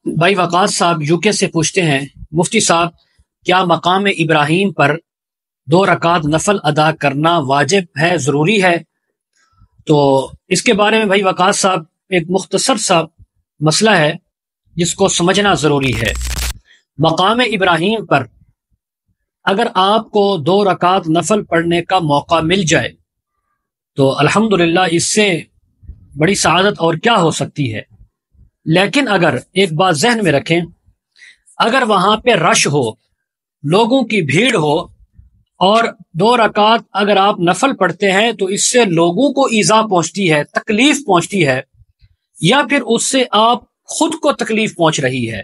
بھائی وقاص صاحب UK سے پوچھتے ہیں، مفتی صاحب کیا مقام ابراہیم پر 2 رکعت نفل ادا کرنا واجب ہے، ضروری ہے؟ تو اس کے بارے میں بھائی وقاص صاحب ایک مختصر سا مسئلہ ہے جس کو سمجھنا ضروری ہے۔ مقام ابراہیم پر اگر آپ کو 2 رکعت نفل پڑھنے کا موقع مل جائے تو الحمدللہ اس سے بڑی سعادت اور کیا ہو سکتی ہے۔ لیکن اگر ایک بات ذہن میں رکھیں، اگر وہاں پہ رش ہو، لوگوں کی بھیڑ ہو، اور 2 رکعت اگر آپ نفل پڑھتے ہیں تو اس سے لوگوں کو ایذا پہنچتی ہے، تکلیف پہنچتی ہے، یا پھر اس سے آپ خود کو تکلیف پہنچ رہی ہے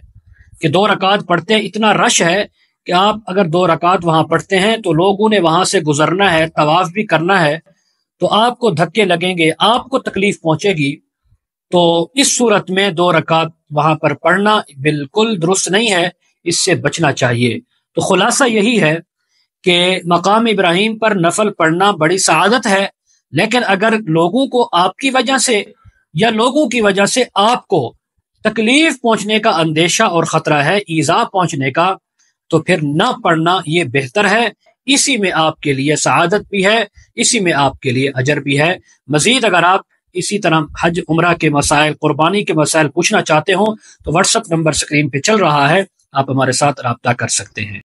کہ 2 رکعت پڑھتے ہیں، اتنا رش ہے کہ آپ اگر 2 رکعت وہاں پڑھتے ہیں تو لوگوں نے وہاں سے گزرنا ہے، طواف بھی کرنا ہے، تو آپ کو دھکے لگیں گے، آپ کو تکلیف پہنچے گی۔ تو اس صورت میں 2 رکعت وہاں پر پڑھنا بالکل درست نہیں ہے، اس سے بچنا چاہیے۔ تو خلاصہ یہی ہے کہ مقام ابراہیم پر نفل پڑھنا بڑی سعادت ہے، لیکن اگر لوگوں کو آپ کی وجہ سے یا لوگوں کی وجہ سے آپ کو تکلیف پہنچنے کا اندیشہ اور خطرہ ہے، ایذا پہنچنے کا، تو پھر نہ پڑھنا یہ بہتر ہے۔ اسی میں آپ کے لیے سعادت بھی ہے، اسی میں آپ کے لیے اجر بھی ہے۔ مزید اگر آپ اسی طرح حج عمرہ کے مسائل، قربانی کے مسائل پوچھنا چاہتے ہوں تو واٹس ایپ نمبر سکرین پہ چل رہا ہے، آپ ہمارے ساتھ رابطہ کر سکتے ہیں۔